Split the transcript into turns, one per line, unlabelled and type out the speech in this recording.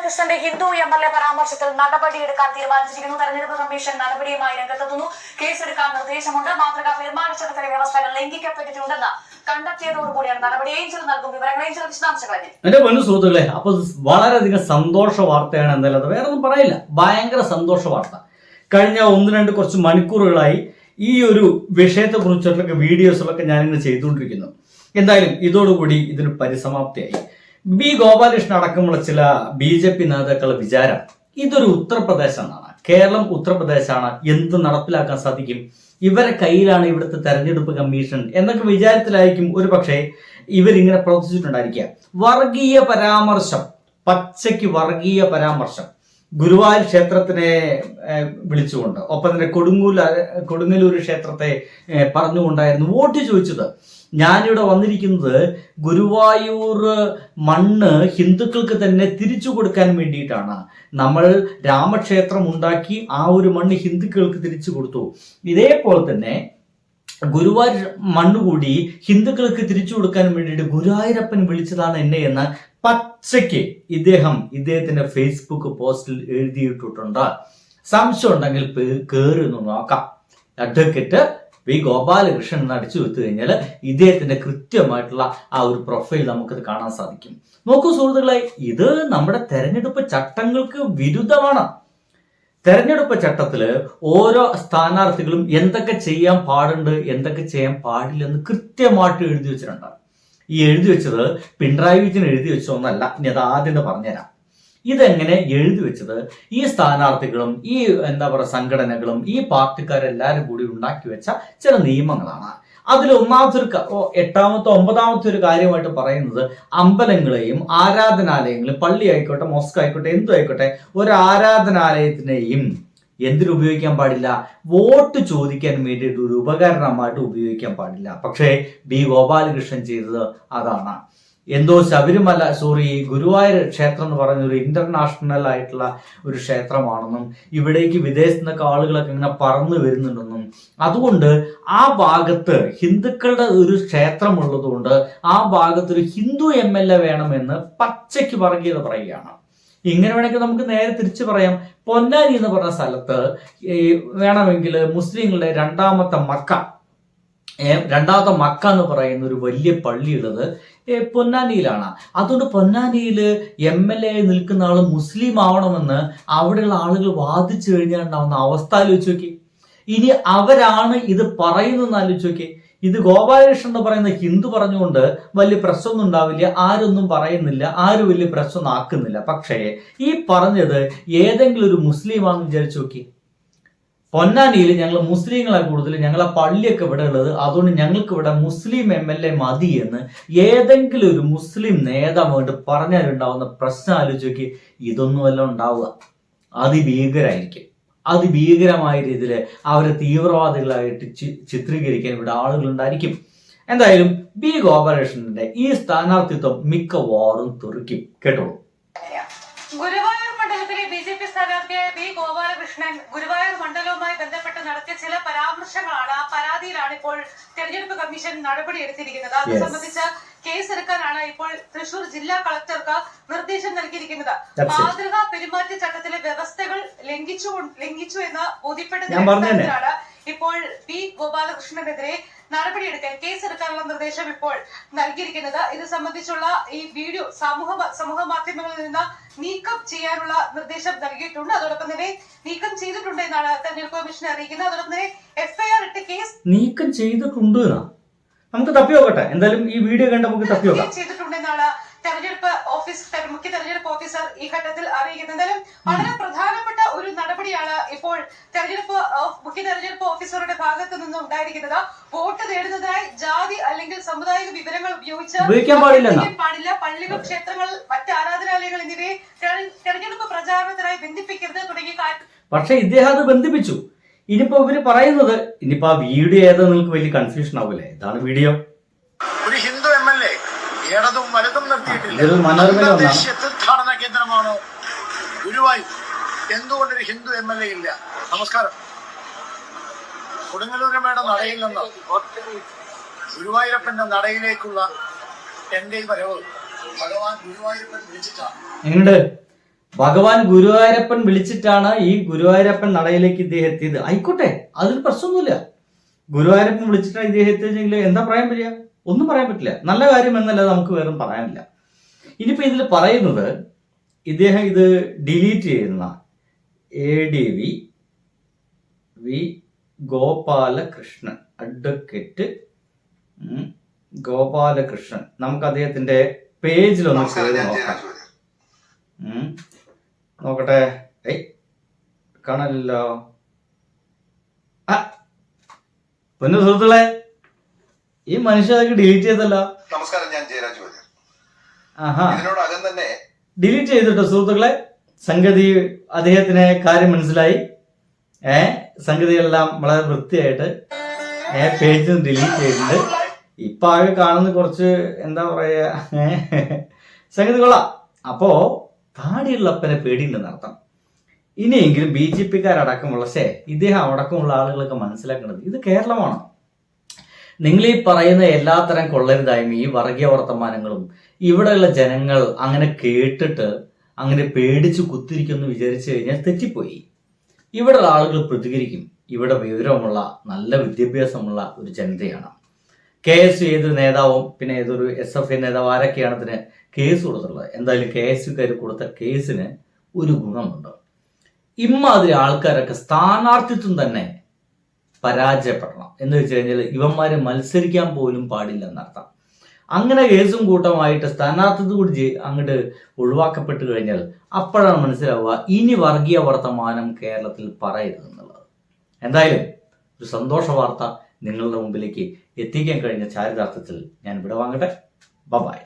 ഗോപാലകൃഷ്ണന്റെ Hindu MLA പരാമർശത്തിൽ നടപടിയെടുക്കാൻ തീരുമാനിച്ചിരിക്കുന്നു. തെരഞ്ഞെടുപ്പ് കമ്മീഷൻ നടപടിയുമായി രംഗത്തെത്തുന്നു. കേസെടുക്കാൻ നിർദ്ദേശമുണ്ട്. മാതൃകാ പെരുമാറ്റച്ചട്ടത്തിലെ വ്യവസ്ഥകൾ ലംഘിക്കപ്പെട്ടിട്ടുണ്ടെന്ന് കണ്ടെത്തിയതോടുകൂടിയാണ് നടപടി. ഏഞ്ചൽ നൽകും വിവരങ്ങൾ. ഏഞ്ചൽ വിശദാംശങ്ങളെ.
എന്റെ പൊന്നു സുഹൃത്തുക്കളെ, അപ്പൊ വളരെയധികം സന്തോഷ വാർത്തയാണ്. എന്തായാലും അത് വേറെ ഒന്നും പറയില്ല, ഭയങ്കര സന്തോഷ വാർത്ത. കഴിഞ്ഞ 1-2 കുറച്ച് മണിക്കൂറുകളായി ഈ ഒരു വിഷയത്തെ കുറിച്ചിട്ടൊക്കെ വീഡിയോസുകളൊക്കെ ഞാനിങ്ങനെ ചെയ്തുകൊണ്ടിരിക്കുന്നു. എന്തായാലും ഇതോടുകൂടി ഇതിന് പരിസമാപ്തിയായി. ബി ഗോപാലകൃഷ്ണൻ അടക്കമുള്ള ചില BJP നേതാക്കളുടെ വിചാരം ഇതൊരു ഉത്തർപ്രദേശ് എന്നാണ്. കേരളം ഉത്തർപ്രദേശാണ്, എന്ത് നടപ്പിലാക്കാൻ സാധിക്കും, ഇവരെ കയ്യിലാണ് ഇവിടുത്തെ തെരഞ്ഞെടുപ്പ് കമ്മീഷൻ എന്നൊക്കെ വിചാരത്തിലായിരിക്കും ഒരു പക്ഷേ ഇവരിങ്ങനെ പ്രവർത്തിച്ചിട്ടുണ്ടായിരിക്കുക. വർഗീയ പരാമർശം, പച്ചയ്ക്ക് വർഗീയ പരാമർശം ഗുരുവായൂർ ക്ഷേത്രത്തിനെ വിളിച്ചുകൊണ്ട്, ഒപ്പം തന്നെ കൊടുങ്ങല്ലൂർ ക്ഷേത്രത്തെ പറഞ്ഞുകൊണ്ടായിരുന്നു വോട്ട് ചോദിച്ചത്. ഞാനിവിടെ വന്നിരിക്കുന്നത് ഗുരുവായൂർ മണ്ണ് ഹിന്ദുക്കൾക്ക് തന്നെ തിരിച്ചു കൊടുക്കാൻ വേണ്ടിയിട്ടാണ്. നമ്മൾ രാമക്ഷേത്രം ഉണ്ടാക്കി ആ ഒരു മണ്ണ് ഹിന്ദുക്കൾക്ക് തിരിച്ചു കൊടുത്തു. ഇതേപോലെ തന്നെ ഗുരുവായൂർ മണ്ണ് കൂടി ഹിന്ദുക്കൾക്ക് തിരിച്ചു കൊടുക്കാൻ വേണ്ടിയിട്ട് ഗുരുവായൂരപ്പൻ വിളിച്ചതാണ് എന്നെ എന്ന് പച്ചയ്ക്ക് ഇദ്ദേഹത്തിന്റെ ഫേസ്ബുക്ക് പോസ്റ്റിൽ എഴുതിയിട്ടിട്ടുണ്ട്. സംശയം ഉണ്ടെങ്കിൽ കയറി ഒന്ന് നോക്കാം. അഡ്വക്കേറ്റ് വി ഗോപാലകൃഷ്ണൻ എന്ന് അടിച്ചു വെച്ചു കഴിഞ്ഞാൽ ഇദ്ദേഹത്തിന്റെ കൃത്യമായിട്ടുള്ള ആ ഒരു പ്രൊഫൈൽ നമുക്കത് കാണാൻ സാധിക്കും. നോക്കൂ സുഹൃത്തുക്കളെ, ഇത് നമ്മുടെ തെരഞ്ഞെടുപ്പ് ചട്ടങ്ങൾക്ക് വിരുദ്ധമാണ്. തെരഞ്ഞെടുപ്പ് ചട്ടത്തില് ഓരോ സ്ഥാനാർത്ഥികളും എന്തൊക്കെ ചെയ്യാൻ പാടുണ്ട്, എന്തൊക്കെ ചെയ്യാൻ പാടില്ലെന്ന് കൃത്യമായിട്ട് എഴുതി വെച്ചിട്ടുണ്ട്. ഈ എഴുതി വെച്ചത് പിണറായി വിജയൻ എഴുതി വെച്ചൊന്നല്ല. ഇനി അത് ആദ്യം പറഞ്ഞുതരാം. ഇതെങ്ങനെ എഴുതി വെച്ചത് ഈ സ്ഥാനാർത്ഥികളും ഈ സംഘടനകളും ഈ പാർട്ടിക്കാരെല്ലാരും കൂടി ഉണ്ടാക്കി വെച്ച ചില നിയമങ്ങളാണ്. അതിൽ 8ാമത്തെ 9ാമത്തെ ഒരു കാര്യമായിട്ട് പറയുന്നത് അമ്പലങ്ങളെയും ആരാധനാലയങ്ങളെയും, പള്ളി ആയിക്കോട്ടെ മോസ്ക് ആയിക്കോട്ടെ എന്തും ആയിക്കോട്ടെ, ഒരു ആരാധനാലയത്തിനെയും എന്തിനുപയോഗിക്കാൻ പാടില്ല, വോട്ട് ചോദിക്കാൻ വേണ്ടിയിട്ട് ഒരു ഉപകരണമായിട്ട് ഉപയോഗിക്കാൻ പാടില്ല. പക്ഷേ ബി ഗോപാലകൃഷ്ണൻ ചെയ്തത് അതാണ്. എന്തോ ഗുരുവായൂർ ക്ഷേത്രം എന്ന് പറയുന്ന ഒരു ഇന്റർനാഷണൽ ആയിട്ടുള്ള ഒരു ക്ഷേത്രമാണെന്നും ഇവിടേക്ക് വിദേശത്ത് നിന്നൊക്കെ ആളുകളൊക്കെ ഇങ്ങനെ പറന്നു വരുന്നുണ്ടെന്നും അതുകൊണ്ട് ആ ഭാഗത്ത് ഹിന്ദുക്കളുടെ ഒരു ക്ഷേത്രം ഉള്ളതുകൊണ്ട് ആ ഭാഗത്ത് ഒരു ഹിന്ദു MLA വേണമെന്ന് പച്ചയ്ക്ക് വർഗീയത പറയുകയാണ്. ഇങ്ങനെ വേണമെങ്കിൽ നമുക്ക് നേരെ തിരിച്ചു പറയാം. പൊന്നാനി എന്ന് പറഞ്ഞ സ്ഥലത്ത് വേണമെങ്കിൽ മുസ്ലിങ്ങളുടെ രണ്ടാമത്തെ മക്ക എന്ന് പറയുന്ന ഒരു വലിയ പള്ളിയുള്ളത് പൊന്നാനിയിലാണ്. അതുകൊണ്ട് പൊന്നാനിയിൽ MLA നിൽക്കുന്ന ആൾ മുസ്ലിം ആവണമെന്ന് അവിടെയുള്ള ആളുകൾ വാദിച്ചു കഴിഞ്ഞാൽ ഉണ്ടാവുന്ന അവസ്ഥ ആലോചിച്ച് നോക്കി. ഇനി അവരാണ് ഇത് പറയുന്നതെന്ന് ആലോചിച്ച് നോക്കി. ഇത് ഗോപാലകൃഷ്ണൻ എന്ന് പറയുന്ന ഹിന്ദു പറഞ്ഞുകൊണ്ട് വലിയ പ്രശ്നമൊന്നും ഉണ്ടാവില്ല, ആരൊന്നും പറയുന്നില്ല, ആരും വലിയ പ്രശ്നമൊന്നും ആക്കുന്നില്ല. പക്ഷേ ഈ പറഞ്ഞത് ഏതെങ്കിലും ഒരു മുസ്ലിമാണെന്ന് വിചാരിച്ചു നോക്കി. പൊന്നാനിയിൽ ഞങ്ങൾ മുസ്ലിങ്ങളെ കൂടുതൽ, ഞങ്ങളെ പള്ളിയൊക്കെ ഇവിടെ ഉള്ളത്, അതുകൊണ്ട് ഞങ്ങൾക്ക് ഇവിടെ മുസ്ലിം MLA മതി എന്ന് ഏതെങ്കിലും ഒരു മുസ്ലിം നേതാവ് പറഞ്ഞാലുണ്ടാവുന്ന പ്രശ്നം ആലോചിച്ച് നോക്കി. ഇതൊന്നുമല്ല ഉണ്ടാവുക. അതിഭീകരായിരിക്കും. അതിഭീകരമായ രീതിയിൽ അവരെ തീവ്രവാദികളായിട്ട് ചിത്രീകരിക്കാൻ ഇവിടെ ആളുകൾ ഉണ്ടായിരിക്കും. എന്തായാലും ബി ഗോപാലകൃഷ്ണന്റെ ഈ സ്ഥാനാർത്ഥിത്വം മിക്കവാറും തെറിക്കും. കേട്ടോളൂ.
ഗുരുവായൂർ മണ്ഡലത്തിലെ BJP സ്ഥാനാർത്ഥിയായ ബി ഗോപാലകൃഷ്ണൻ ഗുരുവായൂർ മണ്ഡലവുമായി ബന്ധപ്പെട്ട് നടത്തിയ ചില പരാമർശങ്ങളാണ്, ആ പരാതിയിലാണ് ഇപ്പോൾ തെരഞ്ഞെടുപ്പ് കമ്മീഷൻ നടപടിയെടുത്തിരിക്കുന്നത്. അത് സംബന്ധിച്ച കേസെടുക്കാനാണ് ഇപ്പോൾ തൃശൂർ ജില്ലാ കളക്ടർക്ക് നിർദ്ദേശം നൽകിയിരിക്കുന്നത്. മാതൃകാ പെരുമാറ്റച്ചട്ടത്തിലെ വ്യവസ്ഥകൾ ലംഘിച്ചു എന്ന് ബോധ്യപ്പെട്ടതിനാണ് ഇപ്പോൾ ബി ഗോപാലകൃഷ്ണനെതിരെ നടപടിയെടുക്കാൻ, കേസെടുക്കാനുള്ള നിർദ്ദേശം ഇപ്പോൾ നൽകിയിരിക്കുന്നത്. ഇത് സംബന്ധിച്ചുള്ള ഈ വീഡിയോ സമൂഹ മാധ്യമങ്ങളിൽ നിന്ന് നീക്കം ചെയ്യാനുള്ള നിർദ്ദേശം നൽകിയിട്ടുണ്ട്. അതോടൊപ്പം തന്നെ നീക്കം ചെയ്തിട്ടുണ്ട് എന്നാണ് തെരഞ്ഞെടുപ്പ് കമ്മീഷൻ അറിയിക്കുന്നത്. അതോടൊപ്പം തന്നെ FIR ഇട്ട് കേസ് നീക്കം
ചെയ്തിട്ടുണ്ട്. നമുക്ക് തപ്പി നോക്കട്ടെ. എന്തായാലും ഈ വീഡിയോ കണ്ട് നമുക്ക് തപ്പി നോക്കാം.
ചെയ്തിട്ടുണ്ടെന്നാണ് മുഖ്യ തെരഞ്ഞെടുപ്പ് ഓഫീസർ ഈ ഘട്ടത്തിൽ അറിയിക്കുന്നത്. എന്തായാലും വളരെ പ്രധാനപ്പെട്ട ഒരു നടപടിയാണ് ഇപ്പോൾ മുഖ്യ തെരഞ്ഞെടുപ്പ് ഓഫീസറുടെ ഭാഗത്ത് നിന്ന് ഉണ്ടായിരിക്കുന്നത്. വോട്ട് നേടുന്നതിനായി ജാതി അല്ലെങ്കിൽ സാമുദായിക വിവരങ്ങൾ ഉപയോഗിക്കാൻ പാടില്ല. പള്ളികൾ, ക്ഷേത്രങ്ങൾ, മറ്റ് ആരാധനാലയങ്ങൾ എന്നിവയെ തെരഞ്ഞെടുപ്പ് പ്രചാരണത്തിനായി ബന്ധിപ്പിക്കരുത് തുടങ്ങിയ കാര്യം.
പക്ഷെ ഇദ്ദേഹം അത് ബന്ധിപ്പിച്ചു. ഇനിയിപ്പോ ഇവര് പറയുന്നത്, ഇനിയിപ്പോ ആ വീഡിയോ ഏതാ നിങ്ങൾക്ക് വലിയ കൺഫ്യൂഷൻ ആവൂലേ? ഇതാണ് വീഡിയോ.
ഒരു ഹിന്ദു MLA ഇടതും വലതും നിർത്തിയിട്ടില്ല. തീർത്ഥാടന കേന്ദ്രമാണ് ഗുരുവായൂർ. എന്തുകൊണ്ടൊരു ഹിന്ദു MLA ഇല്ല? നമസ്കാരം. കൊടുങ്ങല്ലൂരമ്മയുടെ നടയിൽ നിന്ന് ഗുരുവായൂരപ്പന്റെ നടയിലേക്കുള്ള എന്റെ വരവ് ഭഗവാൻ ഗുരുവായൂരപ്പൻ വിളിച്ചിട്ടാണ്.
ഭഗവാൻ ഗുരുവായൂരപ്പൻ വിളിച്ചിട്ടാണ് ഈ ഗുരുവായൂരപ്പൻ നടയിലേക്ക് ഇദ്ദേഹം എത്തിയത്. ആയിക്കോട്ടെ, അതിൽ പ്രശ്നമൊന്നുമില്ല. ഗുരുവായൂരപ്പൻ വിളിച്ചിട്ടാണ് ഇദ്ദേഹം എത്തിയെങ്കിൽ എന്താ പറയാൻ പറ്റുക? ഒന്നും പറയാൻ പറ്റില്ല. നല്ല കാര്യം എന്നല്ലാതെ നമുക്ക് വേറെ പറയാനില്ല. ഇനിയിപ്പോൾ ഇതിൽ പറയുന്നത് ഇദ്ദേഹം ഇത് ഡിലീറ്റ് ചെയ്യുന്ന ADV ഗോപാലകൃഷ്ണൻ, അഡ്വക്കേറ്റ് ഗോപാലകൃഷ്ണൻ. നമുക്ക് അദ്ദേഹത്തിന്റെ പേജിലൊന്ന് കയറി നോക്കാം. നോക്കട്ടെ. കാണല്ലോ. പൊന്നു സുഹൃത്തുക്കളെ, ഈ മനുഷ്യ ഡിലീറ്റ് ചെയ്തല്ലോ.
നമസ്കാരം, ഞാൻ ജയരാജ് വൈദ്യർ.
ആഹാ,
ഇതിനോടകം തന്നെ
ഡിലീറ്റ് ചെയ്തിട്ടോ സുഹൃത്തുക്കളെ. സംഗതി അദ്ദേഹത്തിന് കാര്യം മനസ്സിലായി. സംഗതിയെല്ലാം വളരെ വൃത്തിയായിട്ട് പേജിൽ നിന്ന് ഡിലീറ്റ് ചെയ്തിട്ടുണ്ട്. ഇപ്പൊ ആകെ കാണുന്ന കുറച്ച് എന്താ പറയാ, സംഗതി കൊള്ളാം. അപ്പോ താടിയുള്ളപ്പനെ പേടിയുണ്ടെന്ന് അർത്ഥം. ഇനിയെങ്കിലും BJP-ക്കാരടക്കമുള്ള ഇദ്ദേഹം അടക്കമുള്ള ആളുകളൊക്കെ മനസ്സിലാക്കേണ്ടത് ഇത് കേരളമാണ്. നിങ്ങൾ ഈ പറയുന്ന എല്ലാത്തരം കൊള്ളരുതായ്മ, ഈ വർഗീയ വർത്തമാനങ്ങളും ഇവിടെയുള്ള ജനങ്ങൾ അങ്ങനെ കേട്ടിട്ട് അങ്ങനെ പേടിച്ച് കുത്തിരിക്കുമെന്ന് വിചാരിച്ചു കഴിഞ്ഞാൽ തെറ്റിപ്പോയി. ഇവിടെയുള്ള ആളുകൾ പ്രതികരിക്കും. ഇവിടെ വിവരമുള്ള നല്ല വിദ്യാഭ്യാസമുള്ള ഒരു ജനതയാണ്. KSU ഏതൊരു നേതാവും പിന്നെ ഏതൊരു SFI നേതാവ് ആരൊക്കെയാണ് ഇതിന് കേസ് കൊടുത്തുള്ളത്. എന്തായാലും KSUക്കാർ കൊടുത്ത കേസിന് ഒരു ഗുണമുണ്ട്. ഇമ്മാതിരി ആൾക്കാരൊക്കെ സ്ഥാനാർത്ഥിത്വം തന്നെ പരാജയപ്പെടണം എന്ന് വെച്ച് കഴിഞ്ഞാൽ ഇവന്മാരെ മത്സരിക്കാൻ പോലും പാടില്ല എന്നർത്ഥം. അങ്ങനെ കേസും കൂട്ടമായിട്ട് സ്ഥാനാർത്ഥിത്വം കൂടി അങ്ങോട്ട് ഒഴിവാക്കപ്പെട്ട് കഴിഞ്ഞാൽ അപ്പോഴാണ് മനസ്സിലാവുക ഇനി വർഗീയ വർത്തമാനം കേരളത്തിൽ പറയരുതെന്നുള്ളത്. എന്തായാലും ഒരു സന്തോഷ വാർത്ത നിങ്ങളുടെ മുമ്പിലേക്ക് എത്തിക്കാൻ കഴിഞ്ഞ ചാരിതാർത്ഥ്യത്തിൽ ഞാൻ ഇവിടെ വാങ്ങട്ടെ. ബൈ.